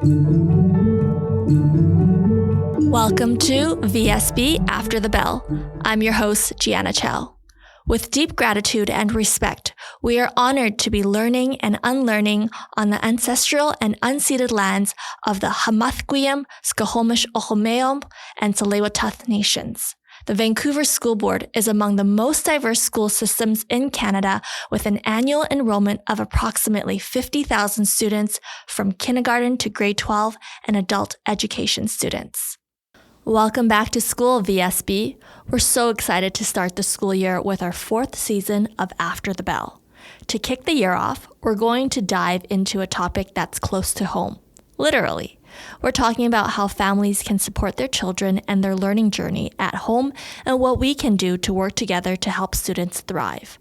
Welcome to VSB After the Bell. I'm your host, Gianna Chell. With deep gratitude and respect, we are honored to be learning and unlearning on the ancestral and unceded lands of the Hamathquiam, Skohomish Ohomeom, and Tsleil-Waututh nations. The Vancouver School Board is among the most diverse school systems in Canada, with an annual enrollment of approximately 50,000 students from kindergarten to grade 12 and adult education students. Welcome back to school, VSB. We're so excited to start the school year with our 4th season of After the Bell. To kick the year off, we're going to dive into a topic that's close to home, literally. We're talking about how families can support their children and their learning journey at home and what we can do to work together to help students thrive.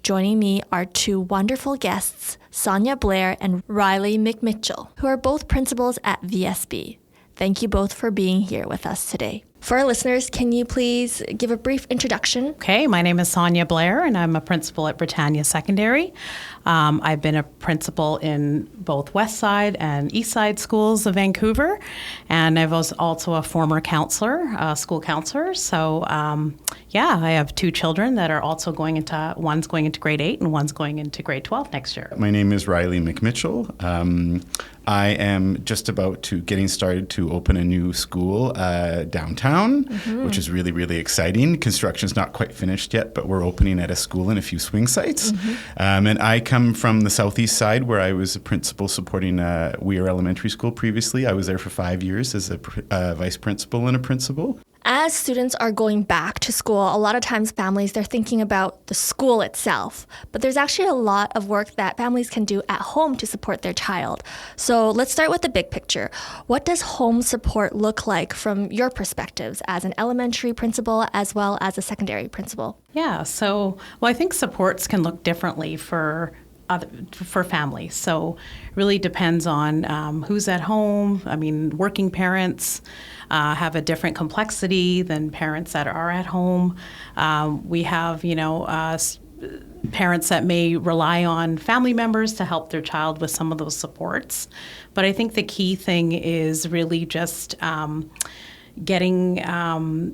Joining me are two wonderful guests, Sonia Blair and Riley McMitchell, who are both principals at VSB. Thank you both for being here with us today. For our listeners, can you please give a brief introduction? Okay, my name is Sonia Blair, and I'm a principal at Britannia Secondary. I've been a principal in both West Side and East Side schools of Vancouver, and I was also a former counselor, school counselor. So, I have 2 children that are also one's going into grade 8 and one's going into grade 12 next year. My name is Riley McMitchell. I am just about to getting started to open a new school downtown, which is really, really exciting. Construction's not quite finished yet, but we're opening at a school and a few swing sites. And I come from the southeast side, where I was a principal supporting Weir Elementary School previously. I was there for 5 years as a vice principal and a principal. As students are going back to school, a lot of times families, they're thinking about the school itself, but there's actually a lot of work that families can do at home to support their child. So let's start with the big picture. What does home support look like from your perspectives as an elementary principal as well as a secondary principal? Yeah, I think supports can look differently for families. So it really depends on who's at home. I mean, working parents have a different complexity than parents that are at home. We have, parents that may rely on family members to help their child with some of those supports. But I think the key thing is really just getting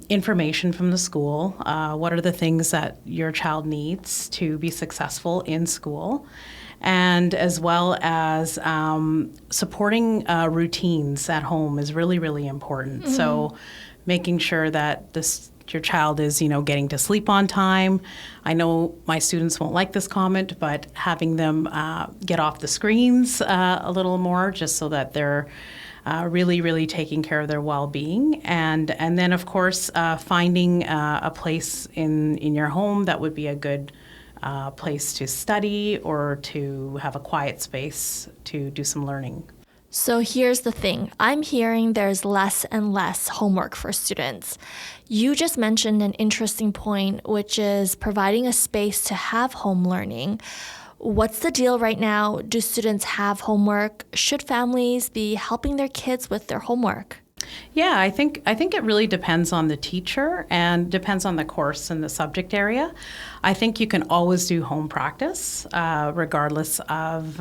information from the school. What are the things that your child needs to be successful in school? And as well as supporting routines at home is really, really important. So making sure that your child is, getting to sleep on time. I know my students won't like this comment, but having them get off the screens a little more, just so that they're really, really taking care of their well-being. And then, of course, finding a place in your home that would be a good place to study or to have a quiet space to do some learning. So here's the thing. I'm hearing there's less and less homework for students. You just mentioned an interesting point, which is providing a space to have home learning. What's the deal right now? Do students have homework? Should families be helping their kids with their homework? Yeah, I think it really depends on the teacher and depends on the course and the subject area. I think you can always do home practice, regardless of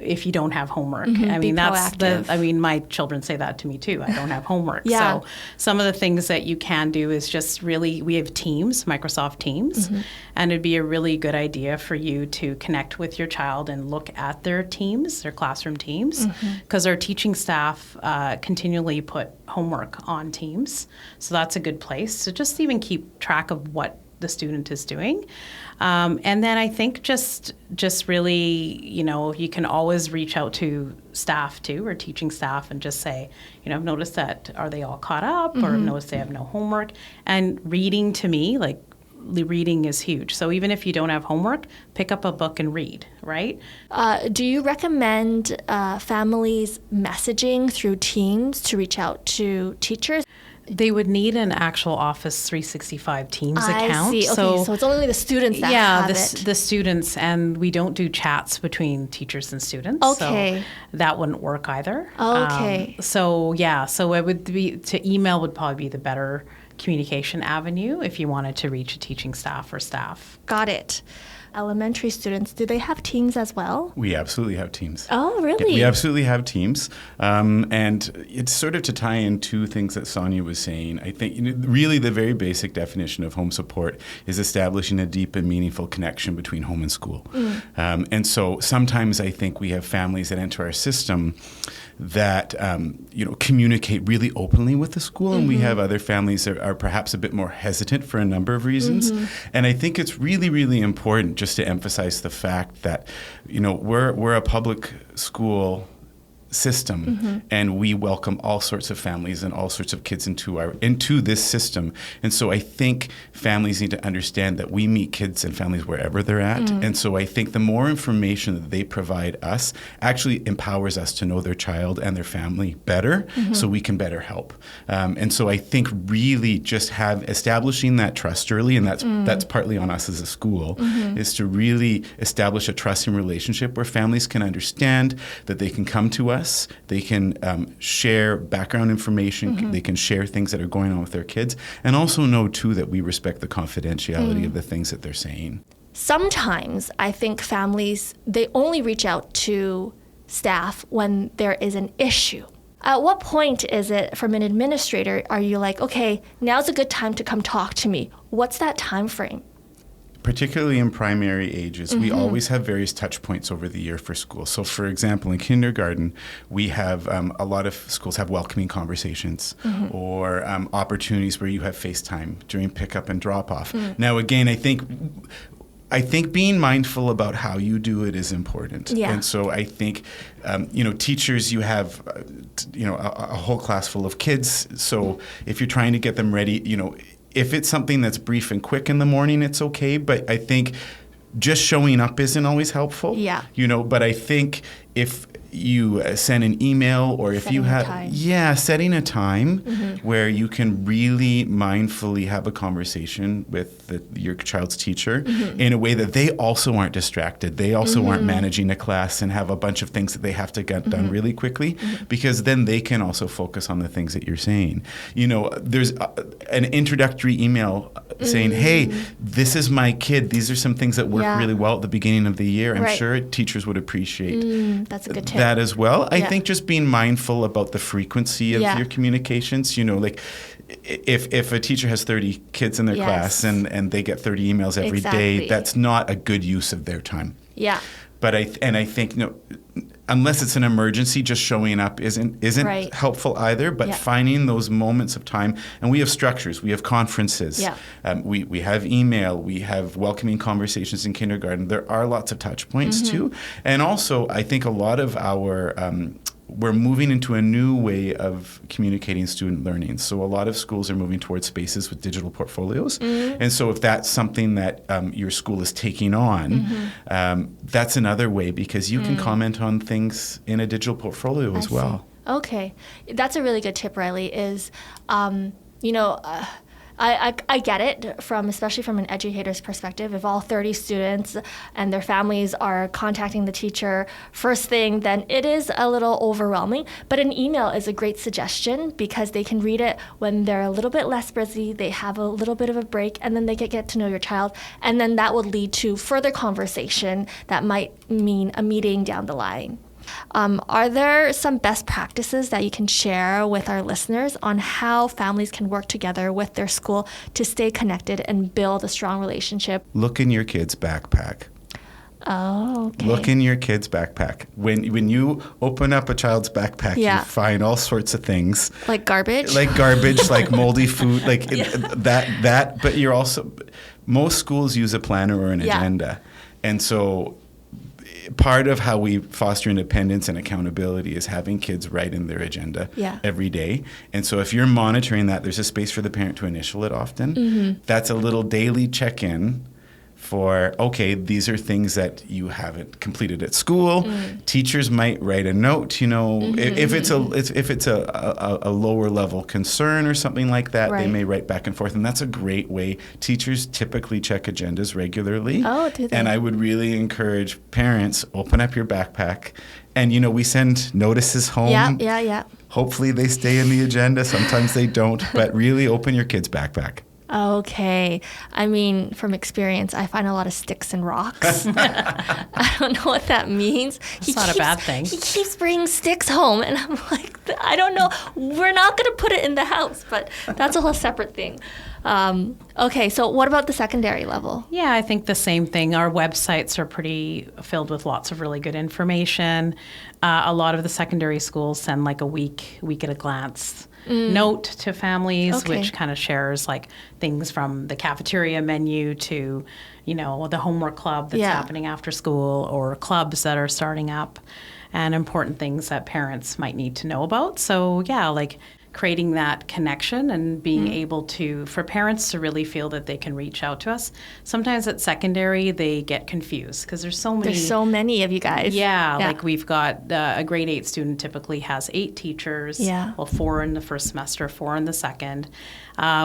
if you don't have homework. I mean, my children say that to me too. I don't have homework. Yeah. So some of the things that you can do is just really, we have Teams, Microsoft Teams, and it'd be a really good idea for you to connect with your child and look at their teams, their classroom teams, because our teaching staff continually put homework on Teams. So that's a good place to just even keep track of what the student is doing. And then I think just really, you can always reach out to staff too, or teaching staff, and just say, I've noticed that, are they all caught up, or noticed they have no homework? And reading, to me, reading is huge. So even if you don't have homework, pick up a book and read, right? Do you recommend families messaging through Teams to reach out to teachers? They would need an actual Office 365 Teams account. I see. Okay, so it's only the students that have it. The students, and we don't do chats between teachers and students. Okay. So that wouldn't work either. Okay. So it would be, to email would probably be the better communication avenue if you wanted to reach a teaching staff or staff. Got it. elementary students, do they have teams as well? We absolutely have teams. Oh, really? We absolutely have teams. And it's sort of to tie in two things that Sonia was saying. I think really the very basic definition of home support is establishing a deep and meaningful connection between home and school. And so sometimes I think we have families that enter our system that communicate really openly with the school, and we have other families that are perhaps a bit more hesitant for a number of reasons. And I think it's really, really important just to emphasize the fact that we're a public school system, and we welcome all sorts of families and all sorts of kids into this system. And so I think families need to understand that we meet kids and families wherever they're at. And so I think the more information that they provide us actually empowers us to know their child and their family better, so we can better help. And so I think really just establishing that trust early, and that's partly on us as a school, is to really establish a trusting relationship where families can understand that they can come to us. They can share background information. They can share things that are going on with their kids, and also know, too, that we respect the confidentiality of the things that they're saying. Sometimes I think families, they only reach out to staff when there is an issue. At what point is it, from an administrator, are you like, okay, now's a good time to come talk to me? What's that time frame? Particularly in primary ages, we always have various touch points over the year for school. So, for example, in kindergarten, we have a lot of schools have welcoming conversations or opportunities where you have FaceTime during pickup and drop-off. Now, again, I think being mindful about how you do it is important. Yeah. And so I think, teachers, you have, a whole class full of kids. So if you're trying to get them ready, if it's something that's brief and quick in the morning, it's okay. But I think just showing up isn't always helpful. Yeah. But I think if you send an email, or if setting you have, setting a time where you can really mindfully have a conversation with your child's teacher in a way that they also aren't distracted. They also aren't managing a class and have a bunch of things that they have to get done really quickly, because then they can also focus on the things that you're saying. There's an introductory email saying, hey, this is my kid. These are some things that work really well at the beginning of the year. I'm sure teachers would appreciate that's a good tip. that as well. I think just being mindful about the frequency of your communications, like if a teacher has 30 kids in their class and they get 30 emails every day, that's not a good use of their time. Yeah. But I think unless it's an emergency, just showing up isn't helpful either. But finding those moments of time, and we have structures, we have conferences, we have email, we have welcoming conversations in kindergarten. There are lots of touch points too, and also I think a lot of our we're moving into a new way of communicating student learning. So a lot of schools are moving towards spaces with digital portfolios. And so if that's something that your school is taking on, that's another way, because you can comment on things in a digital portfolio as well. Okay. That's a really good tip, Riley, is, I get it, especially from an educator's perspective. If all 30 students and their families are contacting the teacher first thing, then it is a little overwhelming. But an email is a great suggestion, because they can read it when they're a little bit less busy, they have a little bit of a break, and then they can get to know your child. And then that would lead to further conversation that might mean a meeting down the line. Are there some best practices that you can share with our listeners on how families can work together with their school to stay connected and build a strong relationship? Look in your kid's backpack. Oh, okay. Look in your kid's backpack. When you open up a child's backpack, you find all sorts of things. Like garbage? Like garbage, like moldy food, like that. But you're also, most schools use a planner or an agenda. And so part of how we foster independence and accountability is having kids write in their agenda every day. And so if you're monitoring that, there's a space for the parent to initial it often. That's a little daily check-in for, okay, these are things that you haven't completed at school. Teachers might write a note, if it's a lower level concern or something like that, they may write back and forth, and that's a great way. Teachers typically check agendas regularly. Oh, do they? And I would really encourage parents, open up your backpack, and we send notices home. Yeah. Hopefully they stay in the agenda. Sometimes they don't, but really open your kid's backpack. Okay. I mean, from experience, I find a lot of sticks and rocks. I don't know what that means. It's not a bad thing. He keeps bringing sticks home, and I'm like, I don't know. We're not going to put it in the house, but that's a whole separate thing. Okay, so what about the secondary level? Yeah, I think the same thing. Our websites are pretty filled with lots of really good information. A lot of the secondary schools send like a week at a glance note to families, which kind of shares like things from the cafeteria menu to, the homework club that's happening after school, or clubs that are starting up, and important things that parents might need to know about. So yeah, like creating that connection and being able for parents to really feel that they can reach out to us. Sometimes at secondary, they get confused because there's so many. There's so many of you guys. Yeah. Like we've got a grade 8 student typically has 8 teachers. Yeah. Well, 4 in the first semester, 4 in the second.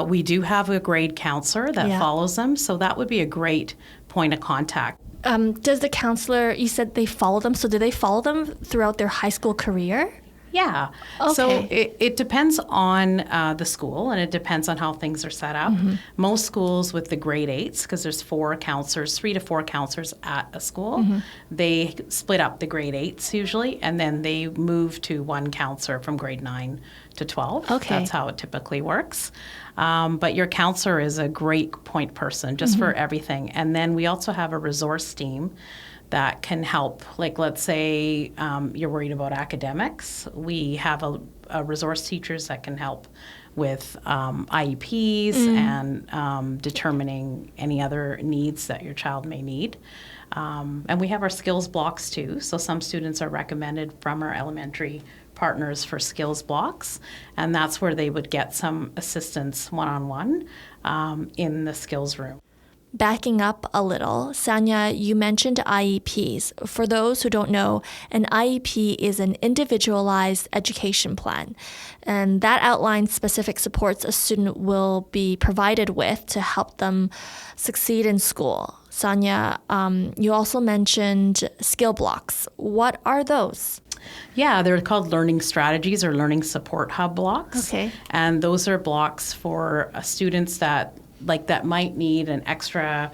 We do have a grade counselor that follows them, so that would be a great point of contact. Does the counselor, you said they follow them, so do they follow them throughout their high school career? Yeah. Okay. So it depends on the school, and it depends on how things are set up. Most schools with the grade 8s, because there's 3 to 4 counselors at a school, they split up the grade 8s usually, and then they move to 1 counselor from grade 9 to 12. Okay. That's how it typically works. But your counselor is a great point person just for everything. And then we also have a resource team that can help. Like, let's say you're worried about academics. We have a resource teachers that can help with IEPs and determining any other needs that your child may need. And we have our skills blocks too. So some students are recommended from our elementary partners for skills blocks, and that's where they would get some assistance one-on-one in the skills room. Backing up a little, Sonia, you mentioned IEPs. For those who don't know, an IEP is an individualized education plan, and that outlines specific supports a student will be provided with to help them succeed in school. Sonia, you also mentioned skill blocks. What are those? Yeah, they're called learning strategies or learning support hub blocks. Okay. And those are blocks for students that might need an extra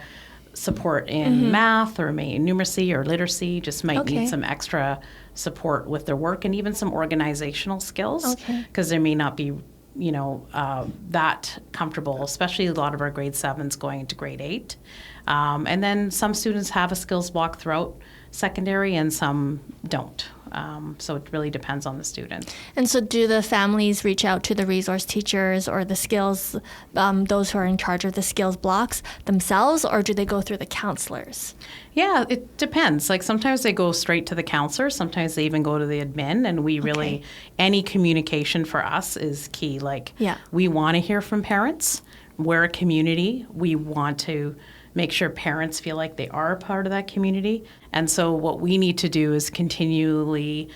support in math or numeracy or literacy, just might need some extra support with their work and even some organizational skills, because they may not be that comfortable, especially a lot of our grade 7s going into grade 8. And then some students have a skills block throughout secondary and some don't. So it really depends on the student. And so do the families reach out to the resource teachers or the skills, those who are in charge of the skills blocks themselves, or do they go through the counselors? Yeah, it depends. Like sometimes they go straight to the counselor, sometimes they even go to the admin, and we really, any communication for us is key. We want to hear from parents. We're a community. We want to make sure parents feel like they are a part of that community. And so what we need to do is continually,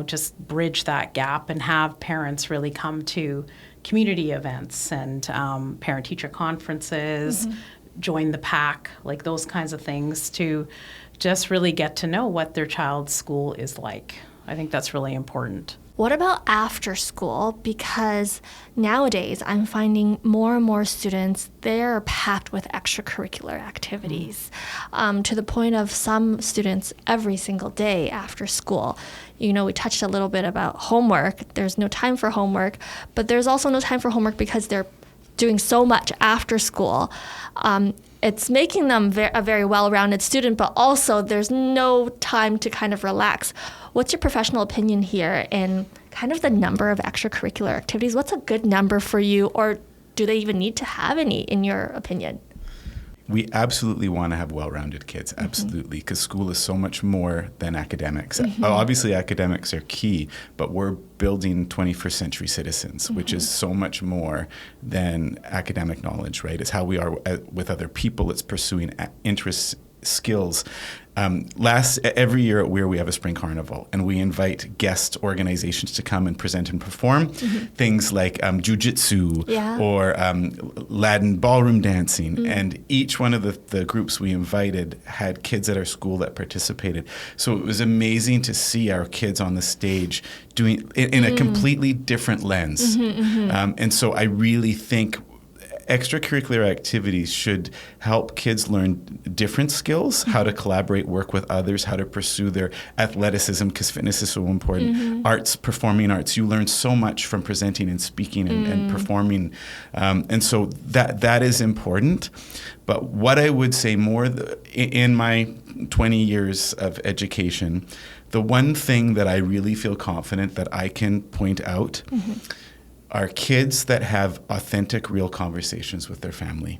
just bridge that gap and have parents really come to community events and parent-teacher conferences, join the pack, like those kinds of things, to just really get to know what their child's school is like. I think that's really important. What about after school? Because nowadays I'm finding more and more students, they're packed with extracurricular activities, to the point of some students every single day after school. We touched a little bit about homework. There's no time for homework, but there's also no time for homework because they're doing so much after school. It's making them a very well-rounded student, but also there's no time to kind of relax. What's your professional opinion here in kind of the number of extracurricular activities? What's a good number for you, or do they even need to have any, in your opinion? We absolutely want to have well-rounded kids, absolutely, because school is so much more than academics. Obviously, academics are key, but we're building 21st century citizens, which is so much more than academic knowledge, right? It's how we are with other people. It's pursuing interests, skills. Every year at Weir we have a spring carnival, and we invite guest organizations to come and present and perform things like jiu-jitsu or Latin ballroom dancing, and each one of the groups we invited had kids at our school that participated. So it was amazing to see our kids on the stage doing in a completely different lens. And so I really think extracurricular activities should help kids learn different skills, how to collaborate, work with others, how to pursue their athleticism, because fitness is so important. Arts, performing arts, you learn so much from presenting and speaking and performing. And so that is important. But what I would say more in my 20 years of education, the one thing that I really feel confident that I can point out are kids that have authentic, real conversations with their family.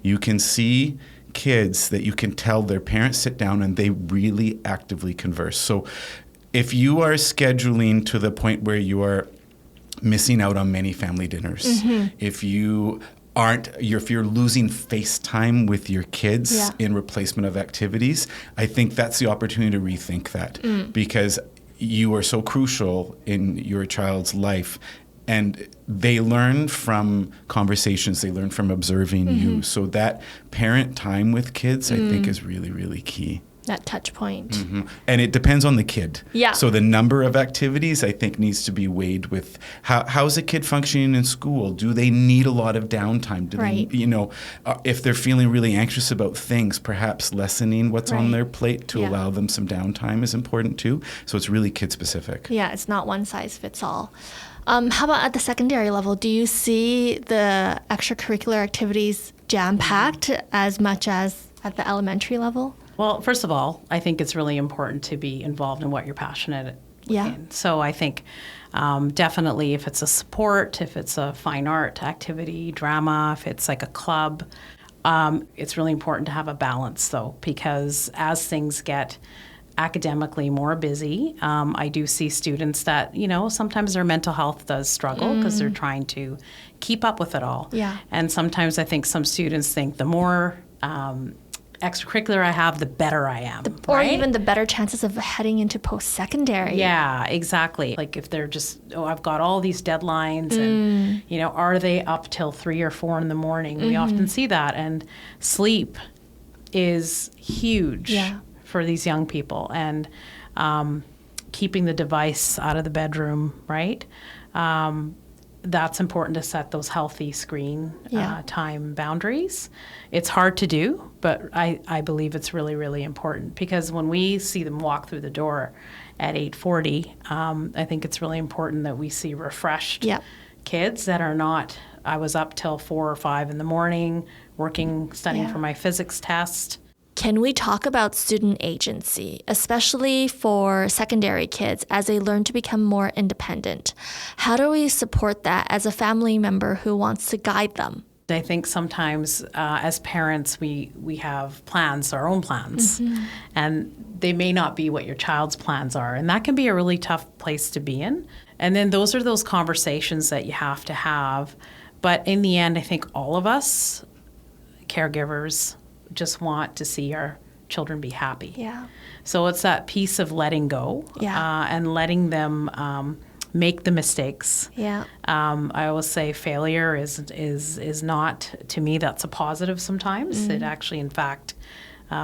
You can see kids that you can tell their parents sit down and they really actively converse. So if you are scheduling to the point where you are missing out on many family dinners, if you're losing face time with your kids in replacement of activities, I think that's the opportunity to rethink that because you are so crucial in your child's life. And they learn from conversations, they learn from observing you. So that parent time with kids, I think, is really, really key. That touch point. And it depends on the kid. Yeah. So the number of activities, I think, needs to be weighed with how's a kid functioning in school? Do they need a lot of downtime? Do they, if they're feeling really anxious about things, perhaps lessening what's on their plate to allow them some downtime is important too. So it's really kid specific. Yeah, it's not one size fits all. How about at the secondary level? Do you see the extracurricular activities jam-packed as much as at the elementary level? Well, first of all, I think it's really important to be involved in what you're passionate in. So I think definitely if it's a sport, if it's a fine art activity, drama, if it's like a club, it's really important to have a balance, though, because as things get academically more busy, I do see students that, sometimes their mental health does struggle because they're trying to keep up with it all. Yeah. And sometimes I think some students think the more extracurricular I have, the better I am. Or even the better chances of heading into post-secondary. Yeah, exactly. Like if they're just, I've got all these deadlines and, are they up till 3 or 4 in the morning? We often see that. And sleep is huge for these young people. And keeping the device out of the bedroom, right? That's important to set those healthy screen time boundaries. It's hard to do, but I believe it's really, really important because when we see them walk through the door at 8:40, I think it's really important that we see refreshed kids that are not, I was up till 4 or 5 in the morning, working, studying for my physics test. Can we talk about student agency, especially for secondary kids as they learn to become more independent? How do we support that as a family member who wants to guide them? I think sometimes as parents, we have plans, our own plans, and they may not be what your child's plans are. And that can be a really tough place to be in. And then those are those conversations that you have to have. But in the end, I think all of us, caregivers, just want to see our children be happy. Yeah. So it's that piece of letting go and letting them make the mistakes. Yeah. I always say failure is not, to me, that's a positive sometimes. It actually, in fact,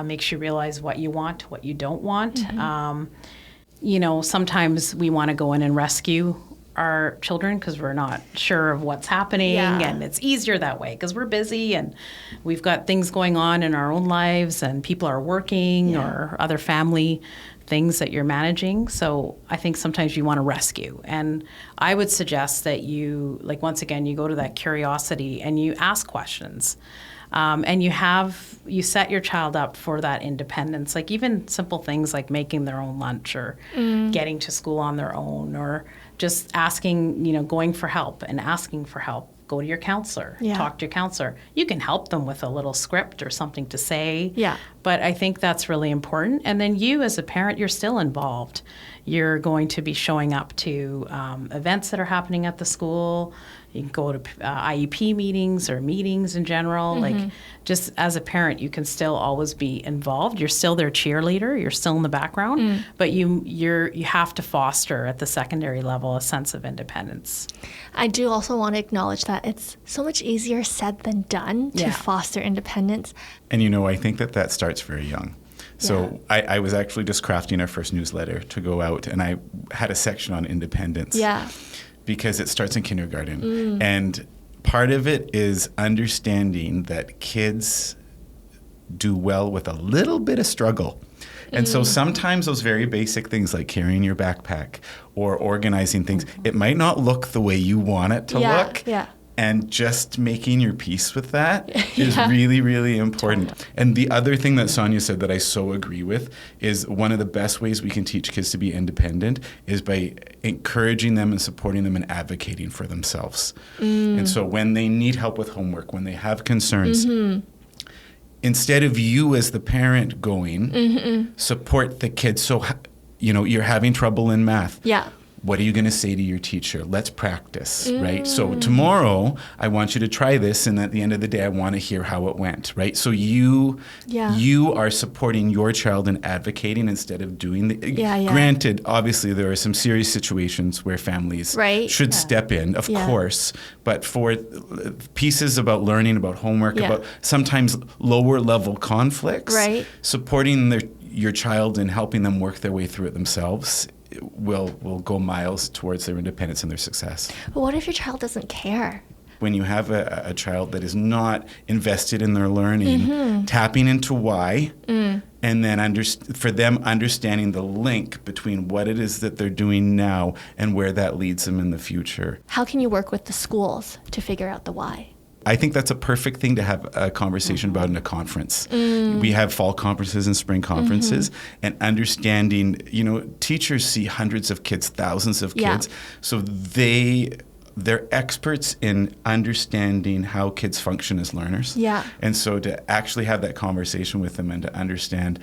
makes you realize what you want, what you don't want. Sometimes we want to go in and rescue our children because we're not sure of what's happening and it's easier that way because we're busy and we've got things going on in our own lives and people are working or other family things that you're managing. So I think sometimes you want to rescue. And I would suggest that you, once again, you go to that curiosity and you ask questions. And you set your child up for that independence, like even simple things like making their own lunch or getting to school on their own or just asking, going for help and asking for help. Go to your counselor, talk to your counselor. You can help them with a little script or something to say. Yeah. But I think that's really important. And then you as a parent, you're still involved. You're going to be showing up to events that are happening at the school. You can go to IEP meetings or meetings in general. Just as a parent, you can still always be involved. You're still their cheerleader. You're still in the background. But you have to foster at the secondary level a sense of independence. I do also want to acknowledge that it's so much easier said than done to foster independence. And I think that starts very young. So I was actually just crafting our first newsletter to go out, and I had a section on independence. Yeah. Because it starts in kindergarten. And part of it is understanding that kids do well with a little bit of struggle. And so sometimes those very basic things like carrying your backpack or organizing things, it might not look the way you want it to look. Yeah. And just making your peace with that is really, really important. Totally. And the other thing that Sonia said that I so agree with is one of the best ways we can teach kids to be independent is by encouraging them and supporting them and advocating for themselves. And so when they need help with homework, when they have concerns, instead of you as the parent going, support the kids. So, you're having trouble in math. Yeah. What are you going to say to your teacher? Let's practice, right? So tomorrow, I want you to try this, and at the end of the day, I want to hear how it went, right? So you are supporting your child and advocating instead of doing the... Granted, obviously, there are some serious situations where families should step in, of course, but for pieces about learning, about homework, about sometimes lower-level conflicts, supporting your child and helping them work their way through it themselves will go miles towards their independence and their success. But what if your child doesn't care? When you have a child that is not invested in their learning, tapping into why, and then for them understanding the link between what it is that they're doing now and where that leads them in the future. How can you work with the schools to figure out the why? I think that's a perfect thing to have a conversation about in a conference. We have fall conferences and spring conferences, and understanding, teachers see hundreds of kids, thousands of kids, so they're experts in understanding how kids function as learners. Yeah. And so to actually have that conversation with them and to understand,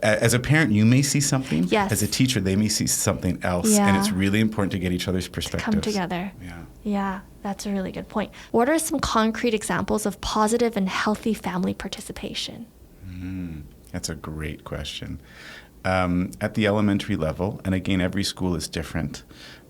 as a parent, you may see something. Yes. As a teacher, they may see something else. Yeah. And it's really important to get each other's perspectives. Come together. Yeah. Yeah, that's a really good point. What are some concrete examples of positive and healthy family participation? That's a great question. At the elementary level, and again, every school is different,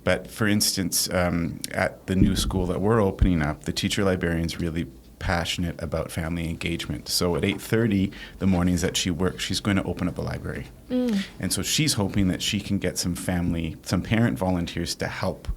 but for instance, at the new school that we're opening up, the teacher librarian's really passionate about family engagement. So at 8:30, the mornings that she works, she's going to open up a library. And so she's hoping that she can get some parent volunteers to help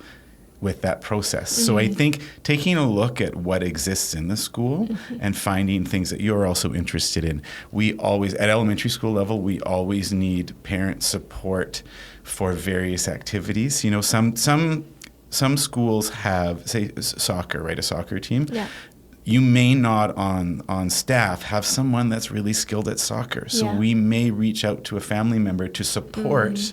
with that process. So I think taking a look at what exists in the school and finding things that you're also interested in. We always, at elementary school level, we always need parent support for various activities. Some schools have, say, soccer, right? A soccer team. Yeah. You may not on staff have someone that's really skilled at soccer. So we may reach out to a family member to support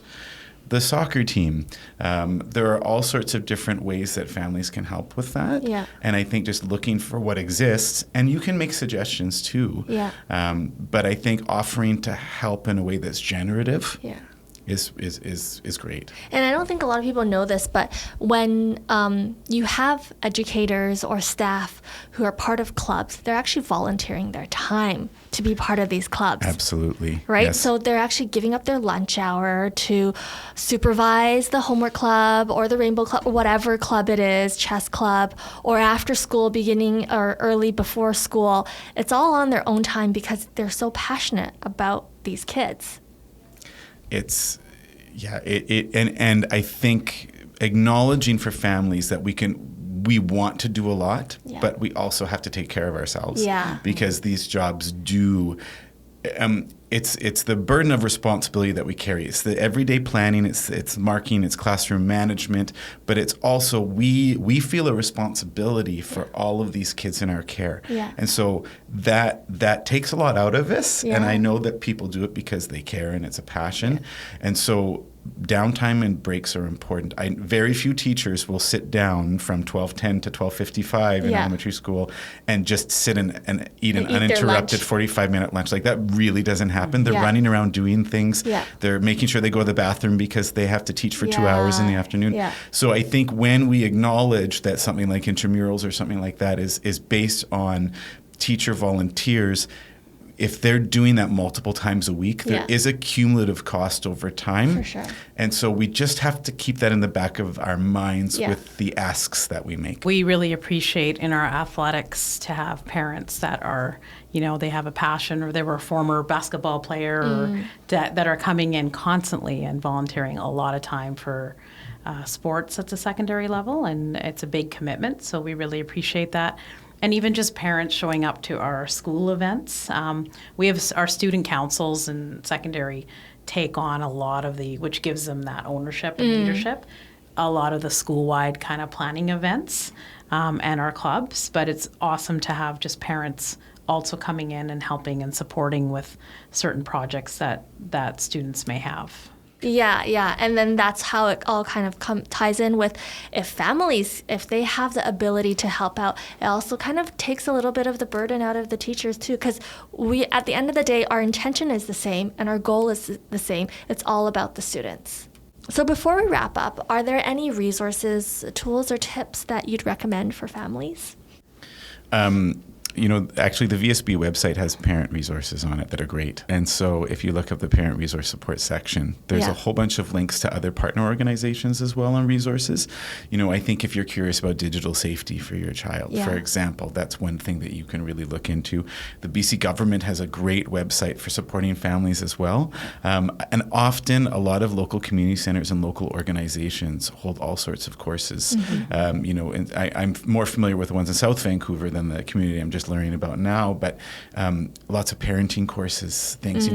the soccer team. There are all sorts of different ways that families can help with that. Yeah. And I think just looking for what exists, and you can make suggestions too. Yeah. But I think offering to help in a way that's generative is great. And I don't think a lot of people know this, but when you have educators or staff who are part of clubs, they're actually volunteering their time to be part of these clubs. Absolutely. Right? Yes. So they're actually giving up their lunch hour to supervise the homework club or the rainbow club, or whatever club it is, chess club, or after school, beginning or early before school. It's all on their own time because they're so passionate about these kids. And I think acknowledging for families that we want to do a lot, but we also have to take care of ourselves. Yeah. Because these jobs do, it's the burden of responsibility that we carry. It's the everyday planning, it's marking, it's classroom management, but it's also we feel a responsibility for all of these kids in our care. Yeah. And so that takes a lot out of us. Yeah. And I know that people do it because they care and it's a passion. Yeah. And so downtime and breaks are important. Very few teachers will sit down from 12:10 to 12:55 in elementary school and just sit and eat an uninterrupted 45-minute lunch. Like that really doesn't happen. They're running around doing things. Yeah. They're making sure they go to the bathroom because they have to teach for 2 hours in the afternoon. Yeah. So I think when we acknowledge that something like intramurals or something like that is based on teacher volunteers, if they're doing that multiple times a week, there is a cumulative cost over time. For sure. And so we just have to keep that in the back of our minds with the asks that we make. We really appreciate in our athletics to have parents that are, they have a passion, or they were a former basketball player or that are coming in constantly and volunteering a lot of time for sports at the secondary level. And it's a big commitment. So we really appreciate that. And even just parents showing up to our school events. We have our student councils in secondary take on a lot of which gives them that ownership and leadership, a lot of the school-wide kind of planning events and our clubs. But it's awesome to have just parents also coming in and helping and supporting with certain projects that students may have. Yeah. And then that's how it all kind of ties in with if families, if they have the ability to help out, it also kind of takes a little bit of the burden out of the teachers too, because at the end of the day, our intention is the same and our goal is the same. It's all about the students. So before we wrap up, are there any resources, tools, or tips that you'd recommend for families? Actually the VSB website has parent resources on it that are great. And so if you look up the parent resource support section, there's a whole bunch of links to other partner organizations as well on resources. I think if you're curious about digital safety for your child, for example, that's one thing that you can really look into. The BC government has a great website for supporting families as well. And often a lot of local community centers and local organizations hold all sorts of courses. And I'm more familiar with the ones in South Vancouver than the community I'm just learning about now, but lots of parenting courses, things,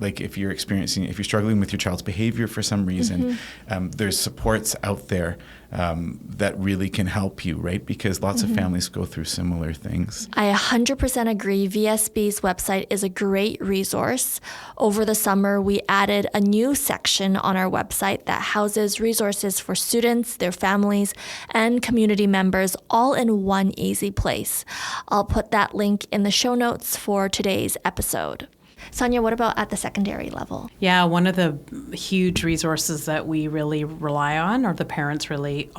like if you're struggling with your child's behavior for some reason, there's supports out there that really can help you, right? Because lots of families go through similar things. I 100% agree. VSB's website is a great resource. Over the summer, we added a new section on our website that houses resources for students, their families, and community members all in one easy place. I'll put that link in the show notes for today's episode. Sonia, what about at the secondary level? Yeah, one of the huge resources that we really rely on, or the parents really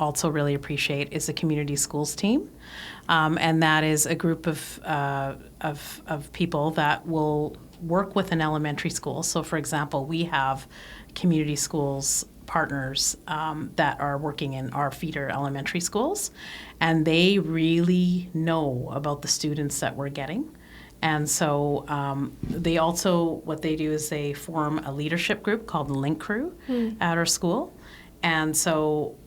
appreciate, is the community schools team. And that is a group of people that will work with an elementary school. So, for example, we have community schools partners that are working in our feeder elementary schools, and they really know about the students that we're getting. And so they also, what they do is they form a leadership group called the Link Crew at our school. And so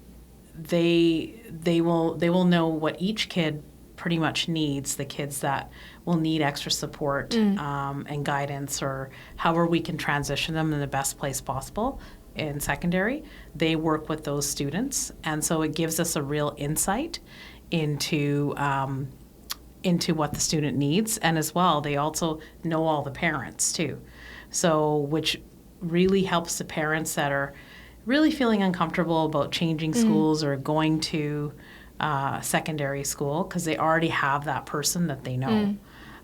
they will know what each kid pretty much needs, the kids that will need extra support and guidance, or however we can transition them in the best place possible in secondary. They work with those students. And so it gives us a real insight into what the student needs. And as well, they also know all the parents too. So, which really helps the parents that are really feeling uncomfortable about changing schools or going to secondary school, because they already have that person that they know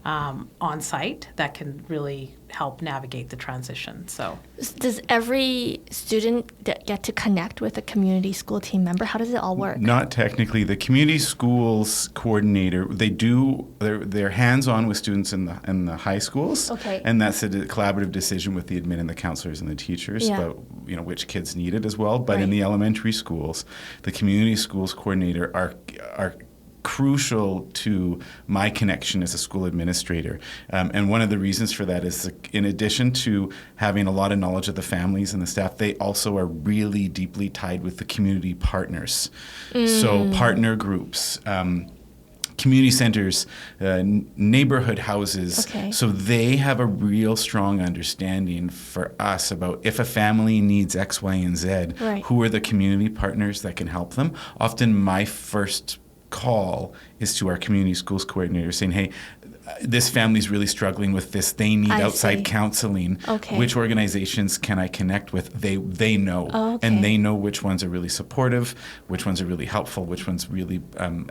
on site that can really help navigate the transition. So, does every student get to connect with a community school team member? How does it all work? Not technically. The community schools coordinator, they're hands-on with students in the high schools. Okay. And that's a collaborative decision with the admin and the counselors and the teachers about which kids need it as well. But in the elementary schools, the community schools coordinator are crucial to my connection as a school administrator. And one of the reasons for that is, in addition to having a lot of knowledge of the families and the staff, they also are really deeply tied with the community partners. So partner groups, community centers, neighborhood houses. Okay. So they have a real strong understanding for us about if a family needs X, Y, and Z, who are the community partners that can help them. Often my first call is to our community schools coordinator saying, hey, this family's really struggling with this. They need outside counseling. Okay. Which organizations can I connect with? They know. Oh, okay. And they know which ones are really supportive, which ones are really helpful, which ones really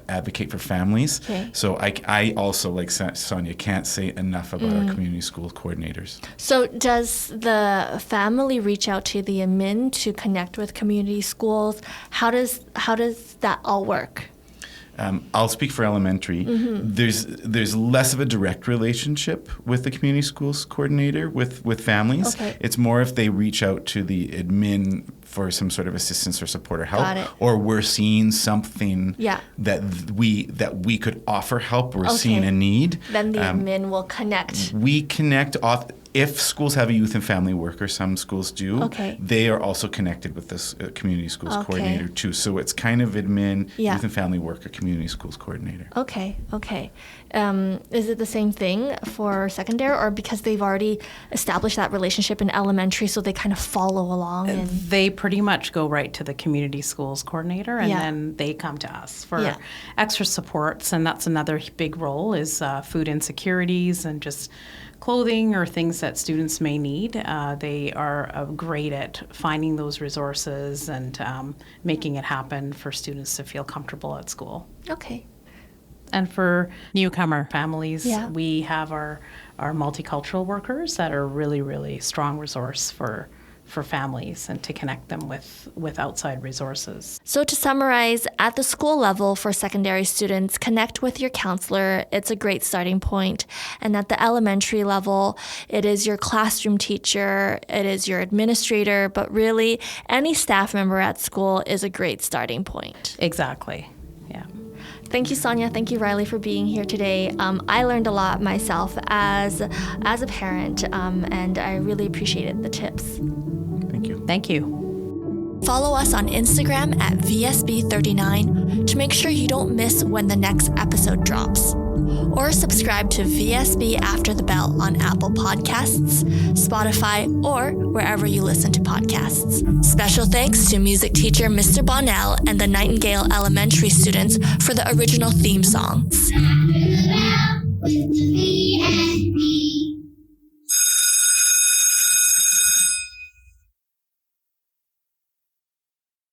advocate for families. Okay. So I also, like Sonia, can't say enough about our community school coordinators. So does the family reach out to the admin to connect with community schools? How does that all work? I'll speak for elementary. There's less of a direct relationship with the community schools coordinator with families. Okay. It's more if they reach out to the admin for some sort of assistance or support or help, Got it. or we're seeing something Yeah. that we could offer help. We're seeing a need. Then the admin will connect. We connect off. If schools have a youth and family worker, some schools do, Okay. they are also connected with this community schools coordinator too. So it's kind of admin, Yeah. youth and family worker, community schools coordinator. Okay. Is it the same thing for secondary, or because they've already established that relationship in elementary, so they kind of follow along? And They pretty much go right to the community schools coordinator, and Yeah. then they come to us for Yeah. extra supports. And that's another big role is food insecurities and just clothing or things that students may need. They are great at finding those resources and making it happen for students to feel comfortable at school. Okay. And for newcomer families, Yeah. we have our multicultural workers that are really, really strong resource for families and to connect them with outside resources. So to summarize, at the school level for secondary students, connect with your counselor. It's a great starting point. And at the elementary level, it is your classroom teacher, it is your administrator, but really any staff member at school is a great starting point. Exactly. Yeah. Thank you, Sonia. Thank you, Riley, for being here today. I learned a lot myself as a parent, and I really appreciated the tips. Thank you. Thank you. Follow us on Instagram at VSB39 to make sure you don't miss when the next episode drops. Or subscribe to VSB After the Bell on Apple Podcasts, Spotify, or wherever you listen to podcasts. Special thanks to music teacher Mr. Bonnell and the Nightingale Elementary students for the original theme songs.